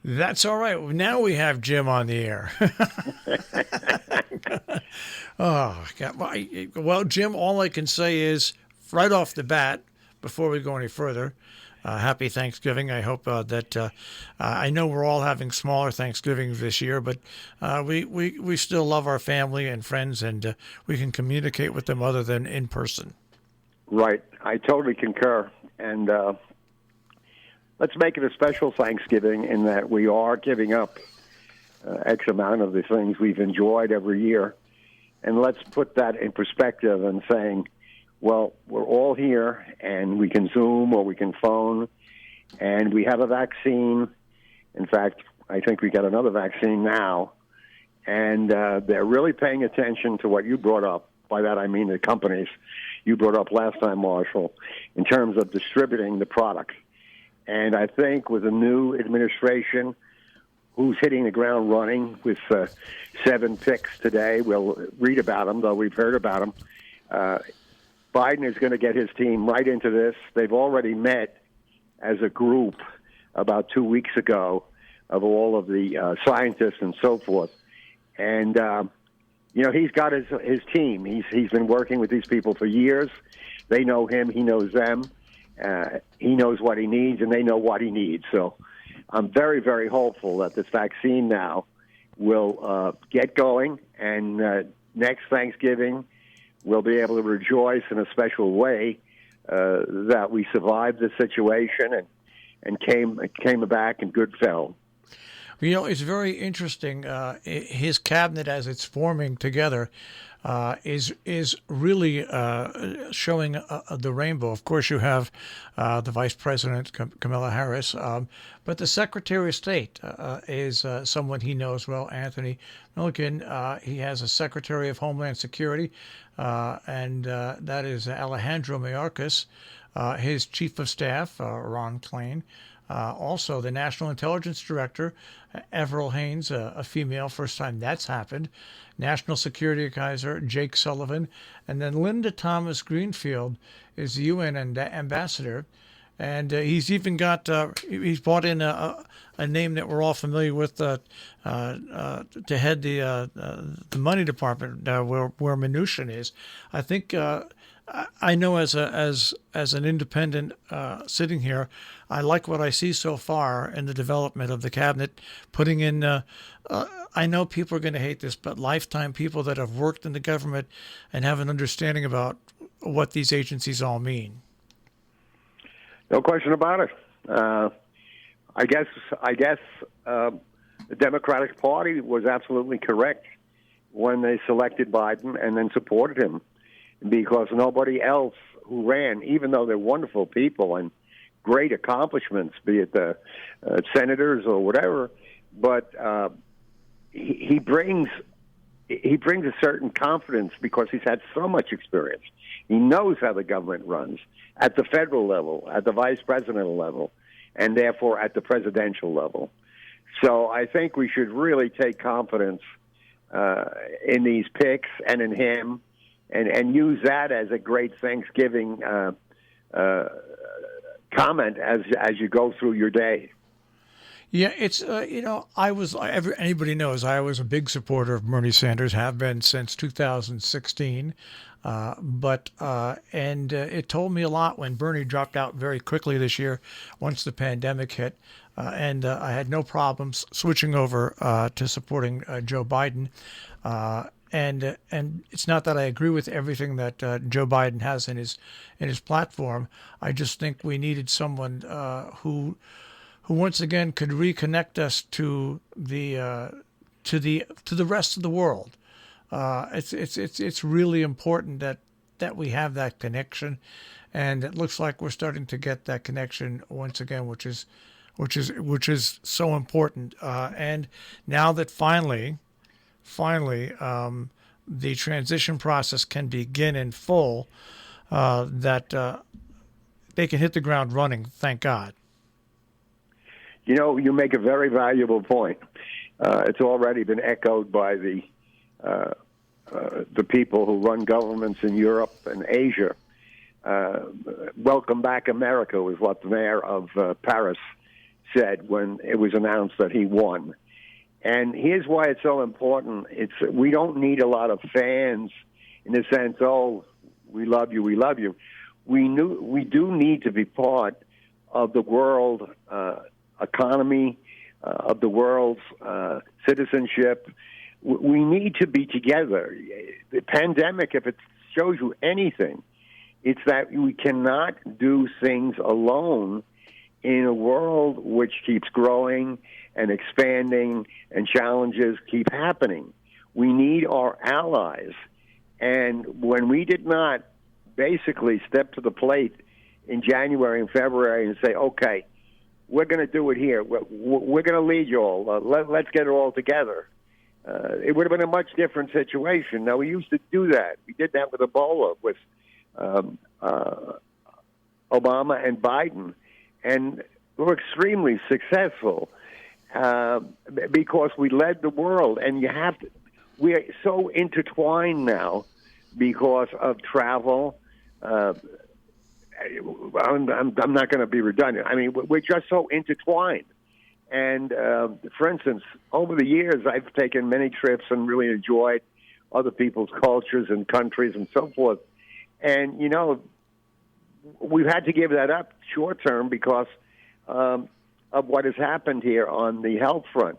That's all right. Now we have Jim on the air. Oh, God. Well, Jim, all I can say is right off the bat, before we go any further, happy Thanksgiving. I hope I know we're all having smaller Thanksgivings this year, but we still love our family and friends, and we can communicate with them other than in person. Right. I totally concur. And let's make it a special Thanksgiving in that we are giving up X amount of the things we've enjoyed every year. And let's put that in perspective and saying, well, we're all here and we can Zoom or we can phone and we have a vaccine. In fact, I think we got another vaccine now. And they're really paying attention to what you brought up. By that, I mean the companies you brought up last time, Marshall, in terms of distributing the product. And I think with the new administration, who's hitting the ground running with 7 picks today, we'll read about them, though we've heard about them. Biden is going to get his team right into this. They've already met as a group about 2 weeks ago of all of the scientists and so forth. And, he's got his team. He's been working with these people for years. They know him. He knows them. He knows what he needs, and they know what he needs. So I'm very, very hopeful that this vaccine now will get going, and next Thanksgiving we'll be able to rejoice in a special way that we survived the situation and came back in good film. It's very interesting. His cabinet, as it's forming together, is really showing the rainbow. Of course, you have the Vice President, Kamala Harris, but the Secretary of State is someone he knows well, Anthony Milliken. He has a Secretary of Homeland Security, and that is Alejandro Mayorkas. His Chief of Staff, Ron Klain. Also, the National Intelligence Director, Avril Haines, a female, first time that's happened. National Security Advisor, Jake Sullivan. And then Linda Thomas Greenfield is the UN ambassador. And he's even got, he's brought in a name that we're all familiar with to head the money department where Mnuchin is. I think I know as an independent sitting here, I like what I see so far in the development of the cabinet, putting in, I know people are going to hate this, but lifetime people that have worked in the government and have an understanding about what these agencies all mean. No question about it. I guess the Democratic Party was absolutely correct when they selected Biden and then supported him, because nobody else who ran, even though they're wonderful people and great accomplishments, be it the senators or whatever, but he brings a certain confidence because he's had so much experience. He knows how the government runs at the federal level, at the vice presidential level, and therefore at the presidential level. So I think we should really take confidence in these picks and in him, and use that as a great Thanksgiving comment as you go through your day. Yeah, it's anybody knows I was a big supporter of Bernie Sanders, have been since 2016. But it told me a lot when Bernie dropped out very quickly this year once the pandemic hit. And I had no problems switching over to supporting Joe Biden. And it's not that I agree with everything that Joe Biden has in his platform. I just think we needed someone who once again could reconnect us to the rest of the world. It's really important that we have that connection, and it looks like we're starting to get that connection once again, which is so important. And now that finally, the transition process can begin in full, that they can hit the ground running. Thank God. You make a very valuable point. It's already been echoed by the people who run governments in Europe and Asia. Welcome back, America, was what the mayor of Paris said when it was announced that he won. And here's why it's so important. We don't need a lot of fans in the sense, oh, we love you, we love you. We do need to be part of the world economy, of the world's citizenship. We need to be together. The pandemic, if it shows you anything, it's that we cannot do things alone in a world which keeps growing and expanding and challenges keep happening. We need our allies. And when we did not basically step to the plate in January and February and say, okay, we're going to do it here. We're going to lead you all. Let's get it all together. It would have been a much different situation. Now, we used to do that. We did that with Ebola, with Obama and Biden. And we were extremely successful because we led the world. And we're so intertwined now because of travel. I'm not going to be redundant. I mean, we're just so intertwined. And, for instance, over the years, I've taken many trips and really enjoyed other people's cultures and countries and so forth. And, we've had to give that up short term because of what has happened here on the health front.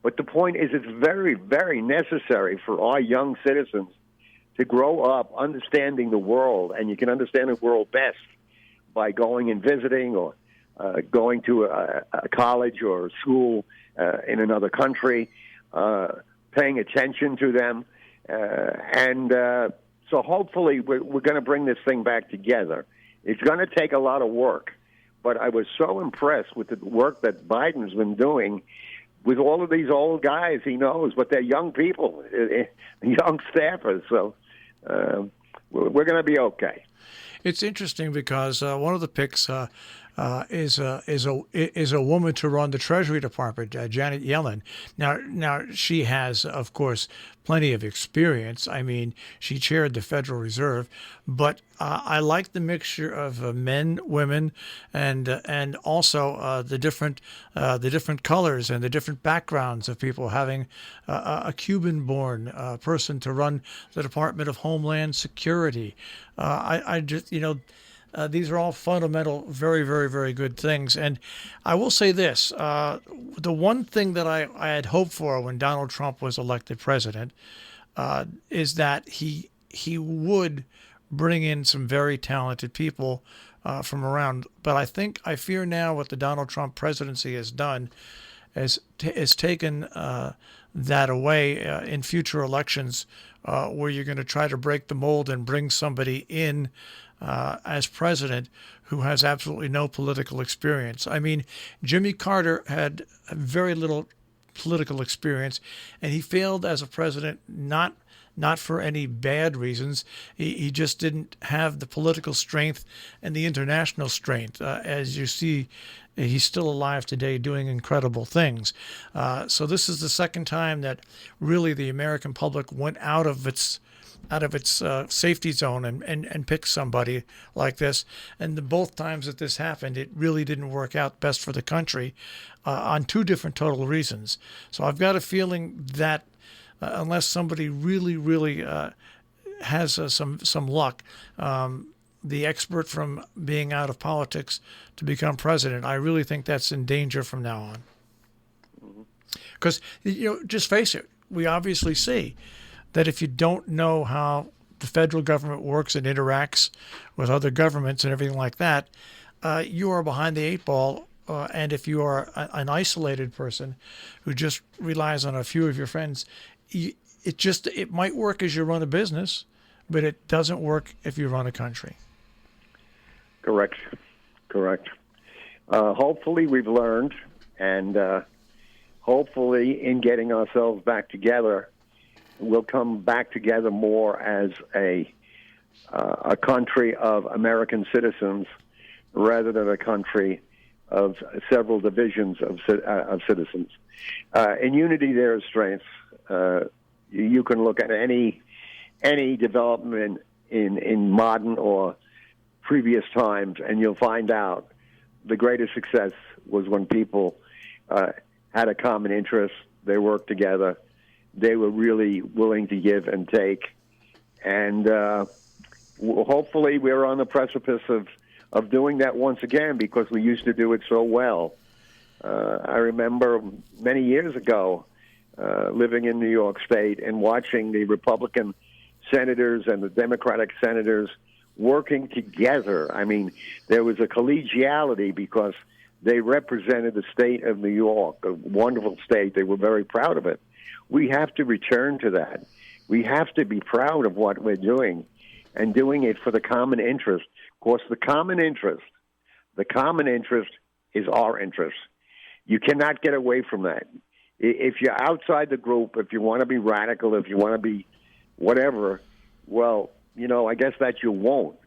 But the point is it's very, very necessary for our young citizens to grow up understanding the world. And you can understand the world best by going and visiting or going to a college or a school in another country, paying attention to them. So hopefully we're going to bring this thing back together. It's going to take a lot of work, but I was so impressed with the work that Biden's been doing with all of these old guys he knows, but they're young people, young staffers. So we're going to be okay. It's interesting because one of the picks is a woman to run the Treasury Department, Janet Yellen. Now she has, of course, plenty of experience. I mean, she chaired the Federal Reserve, but I like the mixture of men, women, and also the different colors and the different backgrounds of people. Having a Cuban-born person to run the Department of Homeland Security. I just these are all fundamental, very, very, very good things. And I will say this, the one thing that I had hoped for when Donald Trump was elected president is that he would bring in some very talented people from around. But I fear now what the Donald Trump presidency has done is taken that away in future elections where you're going to try to break the mold and bring somebody in as president who has absolutely no political experience. I mean, Jimmy Carter had very little political experience, and he failed as a president not for any bad reasons. He just didn't have the political strength and the international strength. As you see, he's still alive today doing incredible things. So this is the second time that really the American public went out of its safety zone and picked somebody like this. And both times that this happened, it really didn't work out best for the country on two different total reasons. So I've got a feeling that unless somebody really, really has some luck, the expert from being out of politics to become president, I really think that's in danger from now on. Because, just face it, we obviously see that if you don't know how the federal government works and interacts with other governments and everything like that, you are behind the eight ball. And if you are an isolated person who just relies on a few of your friends, it might work as you run a business, but it doesn't work if you run a country. Correct. Hopefully we've learned, and hopefully in getting ourselves back together, we'll come back together more as a country of American citizens rather than a country of several divisions of citizens. In unity, there is strength. You can look at any development in modern or previous times, and you'll find out the greatest success was when people had a common interest. They worked together. They were really willing to give and take. And hopefully we're on the precipice of doing that once again, because we used to do it so well. I remember many years ago living in New York State and watching the Republican senators and the Democratic senators working together. I mean, there was a collegiality because they represented the state of New York, a wonderful state. They were very proud of it. We have to return to that. We have to be proud of what we're doing and doing it for the common interest. Of course, the common interest is our interest. You cannot get away from that. If you're outside the group, if you want to be radical, if you want to be whatever, well, I guess that you won't.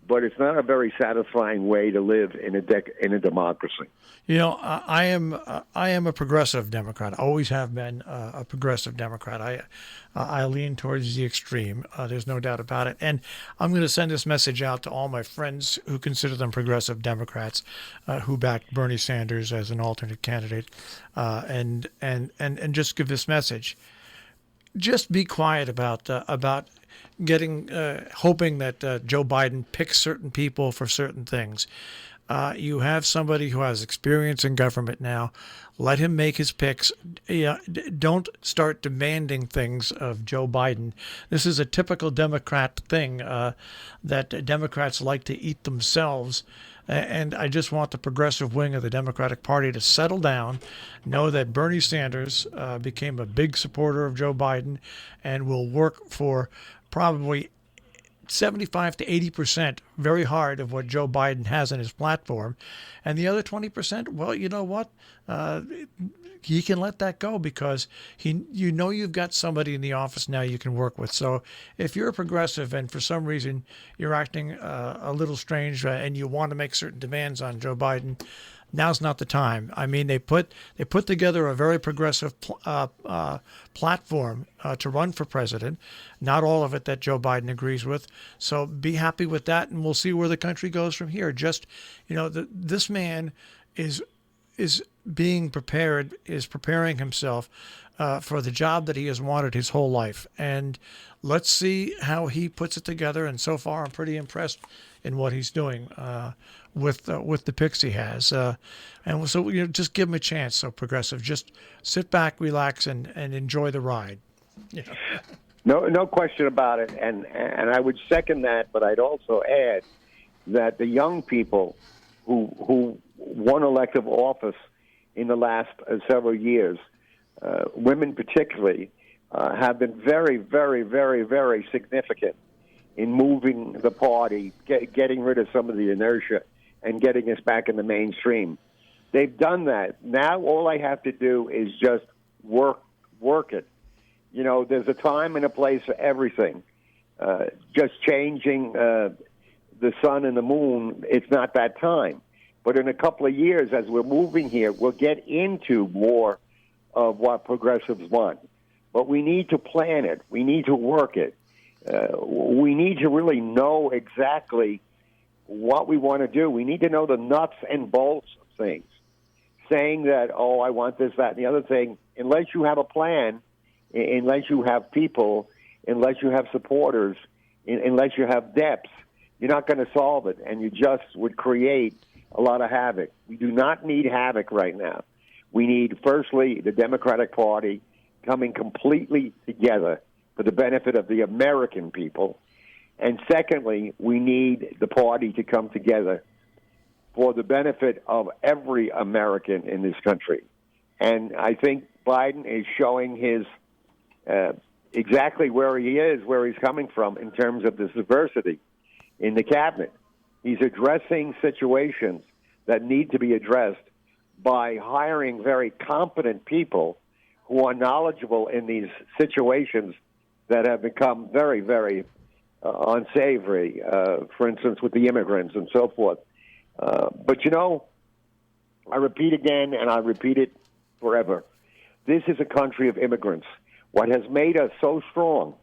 But it's not a very satisfying way to live in a democracy. I am a progressive Democrat. I always have been a progressive Democrat. I lean towards the extreme. There's no doubt about it. And I'm going to send this message out to all my friends who consider them progressive Democrats, who backed Bernie Sanders as an alternate candidate, and just give this message. Just be quiet about hoping that Joe Biden picks certain people for certain things. You have somebody who has experience in government now. Let him make his picks. Don't start demanding things of Joe Biden. This is a typical Democrat thing that Democrats like to eat themselves. And I just want the progressive wing of the Democratic Party to settle down, know that Bernie Sanders became a big supporter of Joe Biden and will work for probably 75 to 80% very hard of what Joe Biden has in his platform. And the other 20%, well, you know what? He can let that go because you've got somebody in the office now you can work with. So if you're a progressive and for some reason you're acting a little strange and you want to make certain demands on Joe Biden, now's not the time. I mean, they put together a very progressive platform to run for president. Not all of it that Joe Biden agrees with. So be happy with that, and we'll see where the country goes from here. Just, this man is preparing himself for the job that he has wanted his whole life. And let's see how he puts it together. And so far, I'm pretty impressed in what he's doing with the picks he has. And so, just give him a chance. So progressive, just sit back, relax, and enjoy the ride. No question about it. And I would second that, but I'd also add that the young people who won elective office in the last several years, women particularly, have been very, very, very, very significant in moving the party, getting rid of some of the inertia, and getting us back in the mainstream. They've done that. Now all I have to do is just work it. There's a time and a place for everything. Just changing the sun and the moon, it's not that time. But in a couple of years, as we're moving here, we'll get into more of what progressives want. But we need to plan it. We need to work it. We need to really know exactly what we want to do. We need to know the nuts and bolts of things. Saying that, I want this, that, and the other thing, unless you have a plan, unless you have people, unless you have supporters, unless you have depth, you're not going to solve it, and you just would create a lot of havoc. We do not need havoc right now. We need, firstly, the Democratic Party coming completely together for the benefit of the American people. And secondly, we need the party to come together for the benefit of every American in this country. And I think Biden is showing his exactly where he is, where he's coming from in terms of this diversity in the cabinet. He's addressing situations that need to be addressed by hiring very competent people who are knowledgeable in these situations that have become very, very unsavory, for instance, with the immigrants and so forth. But, I repeat again, and I repeat it forever, this is a country of immigrants. What has made us so strong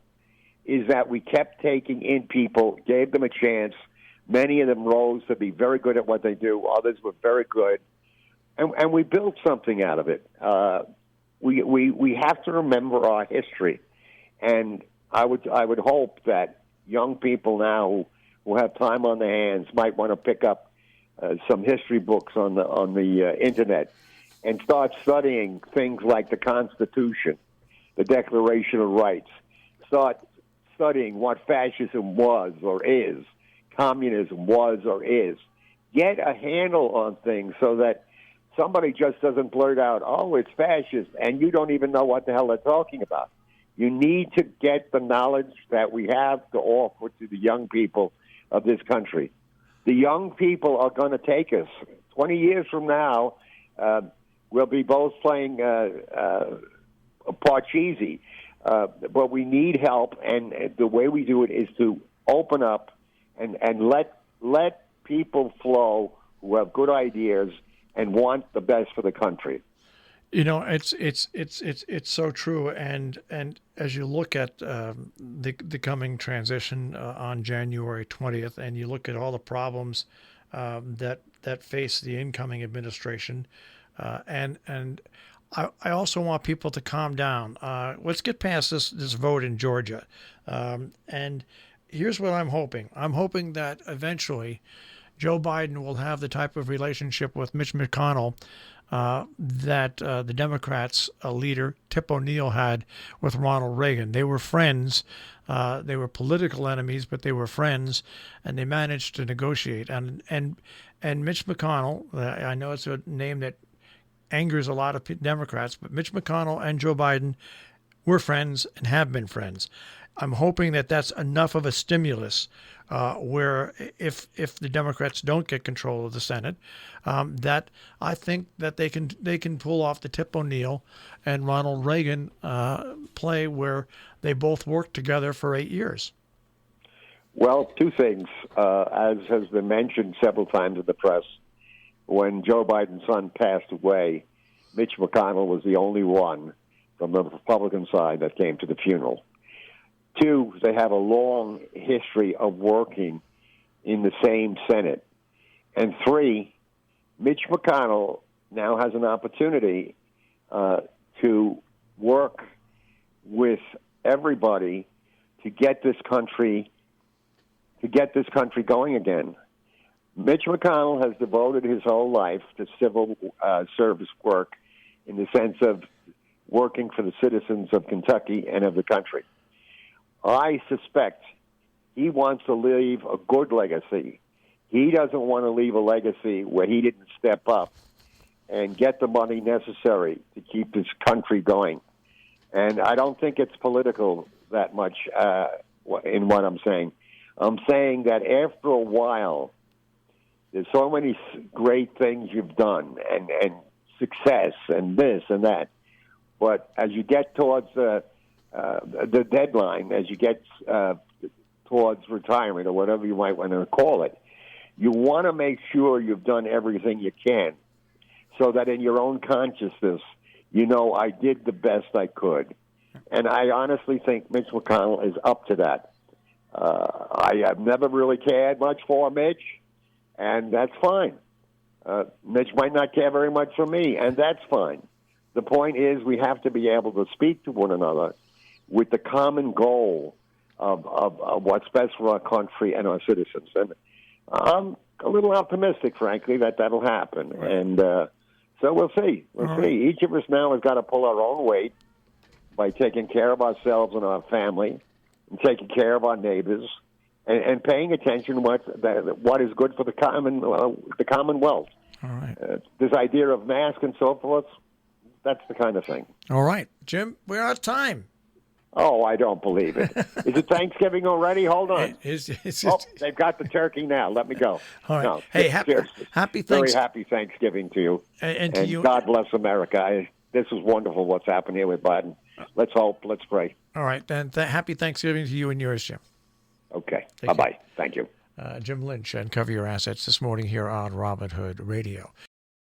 is that we kept taking in people, gave them a chance, Many of them rose to be very good at what they do. Others were very good, and we built something out of it. We have to remember our history, and I would hope that young people now who have time on their hands might want to pick up some history books on the internet and start studying things like the Constitution, the Declaration of Rights. Start studying what fascism was or is, communism was or is. Get a handle on things so that somebody just doesn't blurt out, "Oh, it's fascist," and you don't even know what the hell they're talking about. You need to get the knowledge that we have to offer to the young people of this country. The young people are going to take us. 20 years from now, we'll be both playing Parcheesi, but we need help, and the way we do it is to open up and let people flow who have good ideas and want the best for the country. You know, it's so true, and as you look at the coming transition on January 20th, and you look at all the problems that face the incoming administration, and I also want people to calm down. Let's get past this vote in Georgia, and here's what I'm hoping. I'm hoping that eventually Joe Biden will have the type of relationship with Mitch McConnell that the Democrats' leader, Tip O'Neill, had with Ronald Reagan. They were friends. They were political enemies, but they were friends, and they managed to negotiate. And Mitch McConnell, I know it's a name that angers a lot of Democrats, but Mitch McConnell and Joe Biden were friends and have been friends. I'm hoping that that's enough of a stimulus where if the Democrats don't get control of the Senate, that I think that they can pull off the Tip O'Neill and Ronald Reagan play where they both worked together for 8 years. Well, two things. As has been mentioned several times in the press, when Joe Biden's son passed away, Mitch McConnell was the only one from the Republican side that came to the funeral. Two, they have a long history of working in the same Senate. And three, Mitch McConnell now has an opportunity to work with everybody to get this country going again. Mitch McConnell has devoted his whole life to civil service work in the sense of working for the citizens of Kentucky and of the country. I suspect he wants to leave a good legacy. He doesn't want to leave a legacy where he didn't step up and get the money necessary to keep this country going. And I don't think it's political that much in what I'm saying. I'm saying that after a while, there's so many great things you've done and success and this and that. But as you get towards the deadline, as you get towards retirement or whatever you might want to call it, you want to make sure you've done everything you can so that in your own consciousness, you know, I did the best I could. And I honestly think Mitch McConnell is up to that. I have never really cared much for Mitch, and that's fine. Mitch might not care very much for me, and that's fine. The point is we have to be able to speak to one another with the common goal of what's best for our country and our citizens. And I'm a little optimistic, frankly, that that'll happen. Right. And so we'll see. We'll see. Each of us now has got to pull our own weight by taking care of ourselves and our family and taking care of our neighbors and paying attention to what is good for the Commonwealth. All right. This idea of mask and so forth, that's the kind of thing. All right. Jim, we're out of time. Oh, I don't believe it. Is it Thanksgiving already? Hold on. They've got the turkey now. Let me go. All right. No, hey, happy very happy Thanksgiving to you. And to you. God bless America. This is wonderful what's happened here with Biden. Let's hope. Let's pray. All right. Then happy Thanksgiving to you and yours, Jim. Okay. Bye-bye. Thank you. Jim Lynch and Cover Your Assets this morning here on Robin Hood Radio.